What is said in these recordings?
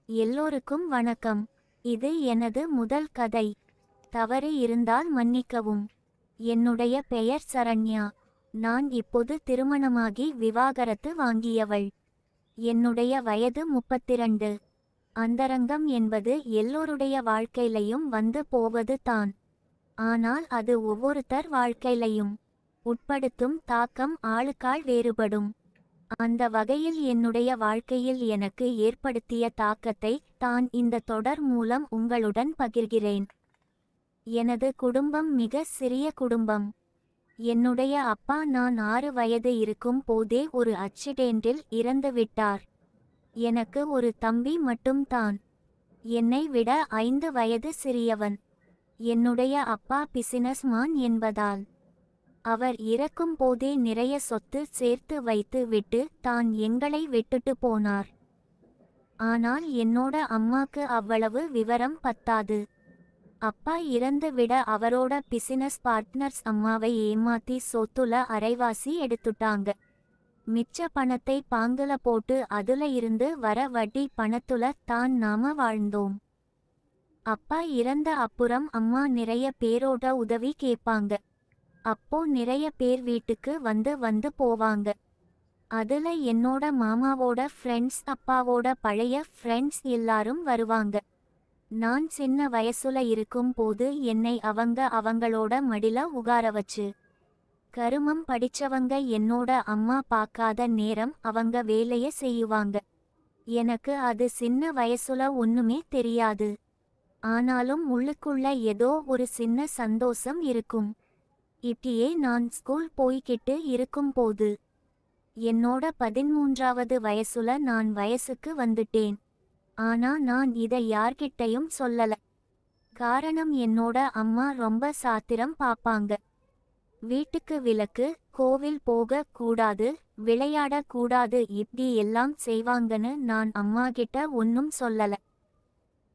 எல்லோருக்கும் வணக்கம். இது எனது முதல் கதை. தவறு இருந்தால் மன்னிக்கவும். என்னுடைய பெயர் சரண்யா. நான் இப்போது திருமணமாகி விவாகரத்து வாங்கியவள். என்னுடைய வயது 32. அந்தரங்கம் என்பது எல்லோருடைய வாழ்க்கையிலையும் வந்து போவது தான். ஆனால் அது ஒவ்வொருத்தர் வாழ்க்கையிலையும் உட்படுத்தும் தாக்கம் ஆளுக்காள் வேறுபடும். அந்த வகையில் என்னுடைய வாழ்க்கையில் எனக்கு ஏற்படுத்திய தாக்கத்தை தான் இந்த தொடர் மூலம் உங்களுடன் பகிர்கிறேன். எனது குடும்பம் மிக சிறிய குடும்பம். என்னுடைய அப்பா நான் 6 வயது இருக்கும் போதே ஒரு ஆக்சிடென்டில் இறந்துவிட்டார். எனக்கு ஒரு தம்பி மட்டும்தான். என்னை விட 5 வயது சிறியவன். என்னுடைய அப்பா பிசினஸ்மான் என்பதால் அவர் இறக்கும் போதே நிறைய சொத்து சேர்த்து வைத்து விட்டு தான் எங்களை விட்டுட்டு போனார். ஆனால் என்னோட அம்மாக்கு அவ்வளவு விவரம் பத்தாது. அப்பா இறந்து விட அவரோட பிசினஸ் பார்ட்னர்ஸ் அம்மாவை ஏமாத்தி சொத்துல அரைவாசி எடுத்துட்டாங்க. மிச்ச பணத்தை பாங்குல போட்டு அதுல இருந்து வர வட்டி பணத்துல தான் நாம வாழ்ந்தோம். அப்பா இறந்த அப்புறம் அம்மா நிறைய பேரோட உதவி கேட்பாங்க. அப்போ நிறைய பேர் வீட்டுக்கு வந்து போவாங்க. அதுல என்னோட மாமாவோட ஃப்ரெண்ட்ஸ், அப்பாவோட பழைய ஃப்ரெண்ட்ஸ் எல்லாரும் வருவாங்க. நான் சின்ன வயசுல இருக்கும் போது என்னை அவங்களோட மடில உகார வச்சு கருமம் படிச்சவங்க என்னோட அம்மா பார்க்காத நேரம் அவங்க வேலைய செய்யுவாங்க. எனக்கு அது சின்ன வயசுல ஒண்ணுமே தெரியாது. ஆனாலும் உள்ளுக்குள்ள ஏதோ ஒரு சின்ன சந்தோஷம் இருக்கும். இப்படியே நான் ஸ்கூல் போய்கிட்டு இருக்கும்போது என்னோட 13வது வயசுல நான் வயசுக்கு வந்துட்டேன். ஆனா நான் இதை யார்கிட்டையும் சொல்லல. காரணம் என்னோட அம்மா ரொம்ப சாத்திரம் பாப்பாங்க. வீட்டுக்கு விலக்கு, கோவில் போக கூடாது, விளையாட கூடாது, இப்படி எல்லாம் செய்வாங்கன்னு நான் அம்மா கிட்ட ஒன்னும் சொல்லல.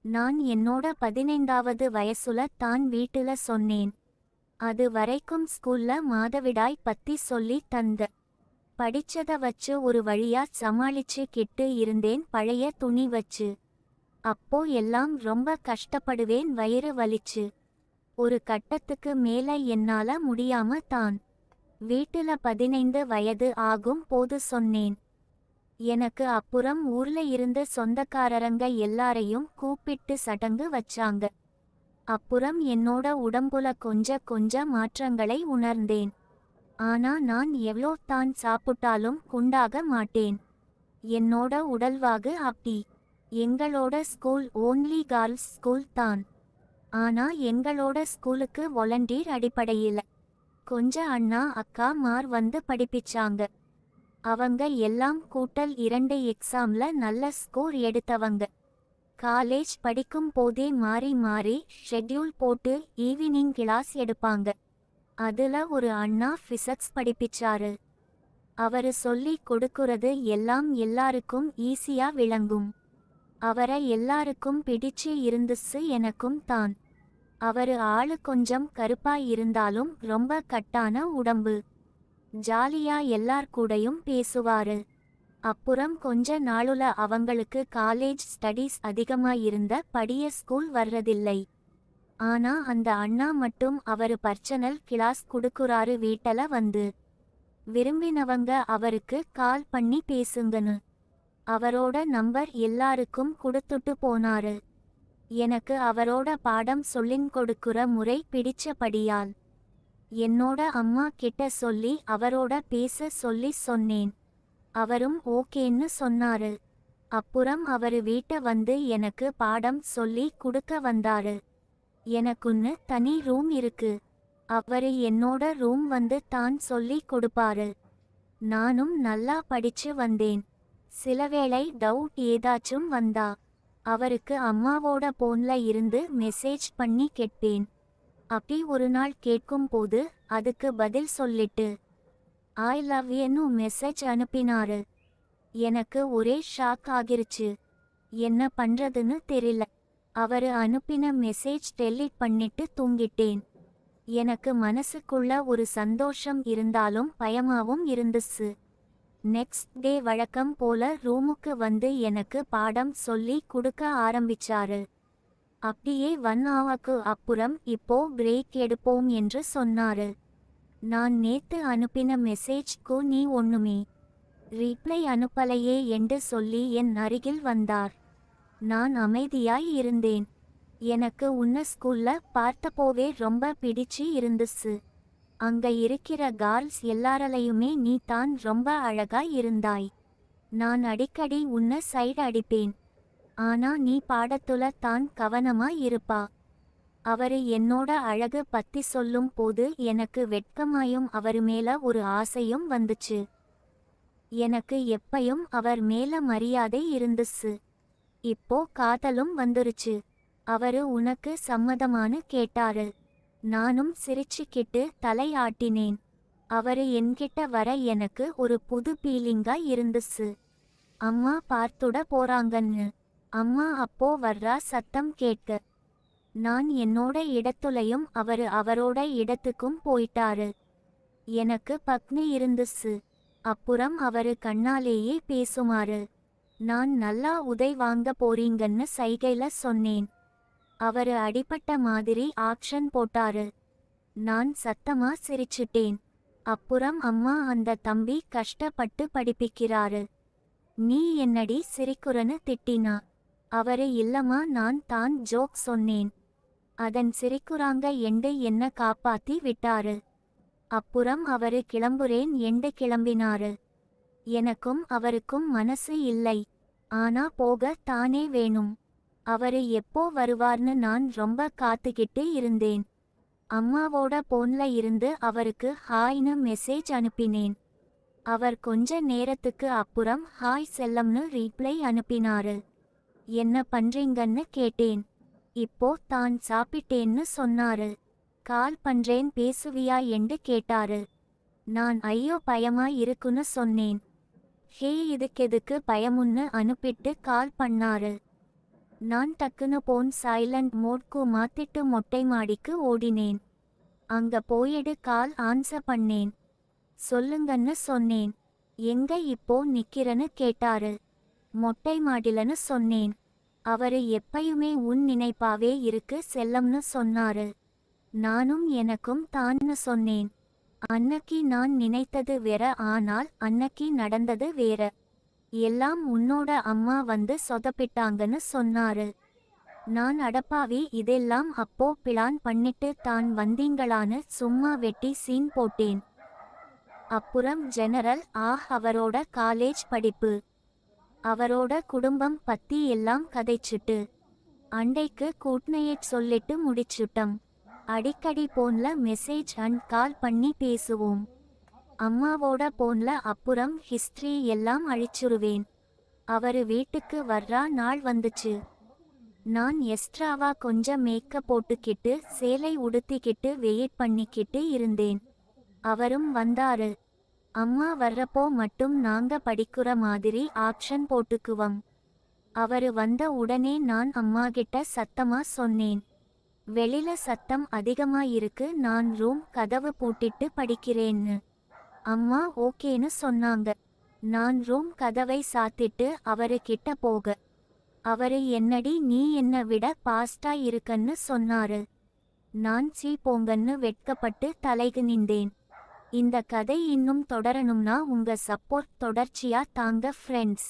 நான் என்னோட 15வது வயசுல தான் வீட்டுல சொன்னேன். அது வரைக்கும் ஸ்கூல்ல மாதவிடாய் பத்தி சொல்லி தந்த படிச்சத வச்சு ஒரு வழியா சமாளிச்சு கிட்டு இருந்தேன் பழைய துணி வச்சு. அப்போ எல்லாம் ரொம்ப கஷ்டப்படுவேன், வயிறு வலிச்சு. ஒரு கட்டத்துக்கு மேல என்னால முடியாம தான் வீட்டுல 15 வயது ஆகும் போது சொன்னேன். எனக்கு அப்புறம் ஊர்ல இருந்து சொந்தக்காரங்க எல்லாரையும் கூப்பிட்டு சடங்கு வச்சாங்க. அப்புறம் என்னோட உடம்புல கொஞ்ச மாற்றங்களை உணர்ந்தேன். ஆனா நான் எவ்வளோ தான் சாப்பிட்டாலும் குண்டாக மாட்டேன். என்னோட உடல்வாகு அப்படி. எங்களோட ஸ்கூல் ஓன்லி கேர்ள்ஸ் ஸ்கூல் தான். ஆனா எங்களோட ஸ்கூலுக்கு வாலண்டியர் அடிப்படையில் கொஞ்ச அண்ணா அக்கா மார் வந்து படிப்பிச்சாங்க. அவங்க எல்லாம் கூட்டல் 2 எக்ஸாம்ல நல்ல ஸ்கோர் எடுத்தவங்க. காலேஜ் படிக்கும் போதே மாறி ஷெட்யூல் போட்டு ஈவினிங் கிளாஸ் எடுப்பாங்க. அதுல ஒரு அண்ணா பிசிக்ஸ் படிப்பிச்சாரு. அவரு சொல்லி கொடுக்குறது எல்லாம் எல்லாருக்கும் ஈஸியா விளங்கும். அவரை எல்லாருக்கும் பிடிச்சு இருந்துச்சு, எனக்கும் தான். அவரு ஆளு கொஞ்சம் கருப்பா இருந்தாலும் ரொம்ப கட்டான உடம்பு. ஜாலியா எல்லார் கூடயும் பேசுவாரு. அப்புறம் கொஞ்ச நாளுல அவங்களுக்கு காலேஜ் ஸ்டடீஸ் அதிகமா இருந்த படிய ஸ்கூல் வர்றதில்லை. ஆனா அந்த அண்ணா மட்டும் அவரு பர்சனல் கிளாஸ் குடுக்குறாரு வீட்டல வந்து. விரும்பினவங்க அவருக்கு கால் பண்ணி பேசுங்கன்னு அவரோட நம்பர் எல்லாருக்கும் கொடுத்துட்டு போனாரு. எனக்கு அவரோட பாடம் சொல்லின் கொடுக்குற முறை பிடிச்சபடியால் என்னோட அம்மா கிட்ட சொல்லி அவரோட பேச சொல்லி சொன்னேன். அவரும் ஓகேன்னு சொன்னாரு. அப்புறம் அவரு வீட்டை வந்து எனக்கு பாடம் சொல்லி குடுக்க வந்தாரு. எனக்குன்னு தனி ரூம் இருக்கு. அவரு என்னோட ரூம் வந்து தான் சொல்லி கொடுப்பாரு. நானும் நல்லா படிச்சு வந்தேன். சிலவேளை டவுட் ஏதாச்சும் வந்தா அவருக்கு அம்மாவோட போன்ல இருந்து மெசேஜ் பண்ணி கேட்பேன். அப்படி ஒரு நாள் கேட்கும் போது அதுக்கு பதில் சொல்லிட்டு ஐ லவ் யூன்னு மெசேஜ் அனுப்பினாரு. எனக்கு ஒரே ஷாக் ஆகிருச்சு. என்ன பண்றதுன்னு தெரியல. அவரு அனுப்பின மெசேஜ் டெலீட் பண்ணிட்டு தூங்கிட்டேன். எனக்கு மனசுக்குள்ள ஒரு சந்தோஷம் இருந்தாலும் பயமாவும் இருந்துச்சு. நெக்ஸ்ட் டே வழக்கம் போல ரூமுக்கு வந்து எனக்கு பாடம் சொல்லி கொடுக்க ஆரம்பிச்சாரு. அப்படியே 1 ஹவருக்கு அப்புறம் இப்போ பிரேக் எடுப்போம் என்று சொன்னாரு. நான் நேத்து அனுப்பின மெசேஜ்க்கு நீ ஒண்ணுமே ரீப்ளை அனுப்பலையே என்று சொல்லி என் அருகில் வந்தார். நான் அமைதியாய் இருந்தேன். எனக்கு உன்ன ஸ்கூல்ல பார்த்தப்போவே ரொம்ப பிடிச்சு இருந்துச்சு. அங்க இருக்கிற கார்ல்ஸ் எல்லாரலையுமே நீ தான் ரொம்ப அழகாய் இருந்தாய். நான் அடிக்கடி உன்ன சைடு அடிப்பேன். ஆனா நீ பாடத்துல தான் கவனமா இருப்பா. அவரு என்னோட அழகு பத்தி சொல்லும் போது எனக்கு வெட்கமாயும் அவரு மேல ஒரு ஆசையும் வந்துச்சு. எனக்கு எப்பயும் அவர் மேல மரியாதை இருந்துச்சு. இப்போ காதலும் வந்துருச்சு. அவரு உனக்கு சம்மதமானு கேட்டாரு. நானும் சிரிச்சுக்கிட்டு தலை ஆட்டினேன். அவரு என்கிட்ட வர எனக்கு ஒரு புது பீலிங்கா இருந்துச்சு. அம்மா பார்த்துட போறாங்கன்னு. அம்மா அப்போ வர்றா சத்தம் கேட்க. நான் என்னோட இடத்துலையும் அவரு அவரோட இடத்துக்கும் போயிட்டாரு. எனக்கு பக்னி இருந்துச்சு. அப்புறம் அவரு கண்ணாலேயே பேசுமாறு. நான் நல்லா உதை வாங்க போறீங்கன்னு சைகைல சொன்னேன். அவரு அடிபட்ட மாதிரி ஆக்ஷன் போட்டாரு. நான் சத்தமா சிரிச்சிட்டேன். அப்புறம் அம்மா அந்த தம்பி கஷ்டப்பட்டு படிப்பிக்கிறாரு. நீ என்னடி சிரிக்குறன்னு திட்டினா. அவரு இல்லம்மா நான் தான் ஜோக் சொன்னேன். அதன் சிரிக்குறாங்க எண்டு என்ன காப்பாத்தி விட்டாரு. அப்புறம் அவரு கிளம்புறேன் எண்டு கிளம்பினாரு. எனக்கும் அவருக்கும் மனசு இல்லை. ஆனா போக தானே வேணும். அவரு எப்போ வருவார்னு நான் ரொம்ப காத்துக்கிட்டு இருந்தேன். அம்மாவோட போன்ல இருந்து அவருக்கு ஹாய்னு மெசேஜ் அனுப்பினேன். அவர் கொஞ்ச நேரத்துக்கு அப்புறம் ஹாய் செல்லம்னு ரீப்ளை அனுப்பினாரு. என்ன பண்றீங்கன்னு கேட்டேன். இப்போ தான் சாப்பிட்டேன்னு சொன்னாரு. கால் பண்றேன் பேசுவியா என்று கேட்டாரு. நான் ஐயோ பயமா இருக்குன்னு சொன்னேன். ஹே இதுக்கெதுக்கு பயமுன்னு அனுப்பிட்டு கால் பண்ணாரு. நான் டக்குன்னு போன் சைலண்ட் மோட்க்கு மாத்திட்டு மொட்டை மாடிக்கு ஓடினேன். அங்க போயிடு கால் ஆன்சர் பண்ணேன். சொல்லுங்கன்னு சொன்னேன். எங்க இப்போ நிக்கிறன்னு கேட்டாரு. மொட்டை மாடிலன்னு சொன்னேன். அவரு எப்பயுமே உன் நினைப்பாவே இருக்கு செல்லம்னு சொன்னாரு. நானும் எனக்கும் தான்னு சொன்னேன். அன்னைக்கு நான் நினைத்தது வேற ஆனால் அன்னைக்கு நடந்தது வேற. எல்லாம் உன்னோட அம்மா வந்து சொதப்பிட்டாங்கன்னு சொன்னாரு. நான் அடப்பாவி இதெல்லாம் அப்போ பிளான் பண்ணிட்டு தான் வந்தீங்களான்னு சும்மா வெட்டி சீன் போட்டேன். அப்புறம் ஜெனரல் அவரோட காலேஜ் படிப்பு அவரோட குடும்பம் பத்தி எல்லாம் கதைச்சிட்டு அண்டைக்கு கூட்னையட் சொல்லிட்டு முடிச்சுட்டம். அடிக்கடி போன்ல மெசேஜ் அண்ட் கால் பண்ணி பேசுவோம். அம்மாவோட போன்ல அப்புறம் ஹிஸ்டரி எல்லாம் அழிச்சுருவேன். அவரு வீட்டுக்கு வர்றா நாள் வந்துச்சு. நான் எக்ஸ்ட்ராவா கொஞ்சம் மேக்கப் போட்டுக்கிட்டு சேலை உடுத்திக்கிட்டு வெயிட் பண்ணிக்கிட்டு இருந்தேன். அவரும் வந்தாரு. அம்மா வர்றப்போ மட்டும் நாங்க படிக்கிற மாதிரி ஆக்ஷன் போட்டுக்குவோம். அவரு வந்த உடனே நான் அம்மாகிட்ட சத்தமா சொன்னேன். வெளியில சத்தம் அதிகமா இருக்கு நான் ரூம் கதவு பூட்டிட்டு படிக்கிறேன்னு. அம்மா ஓகேன்னு சொன்னாங்க. நான் ரூம் கதவை சாத்திட்டு அவரு கிட்ட போக அவரு என்னடி நீ என்ன விட பாஸ்டா இருக்கன்னு சொன்னாரு. நான் சீ போங்கன்னு வெட்கப்பட்டு தலைகு நின்றேன். இந்த கதை இன்னும் தொடரணும்னா உங்க சப்போர்ட் தொடர்ச்சியா தாங்க ஃப்ரெண்ட்ஸ்.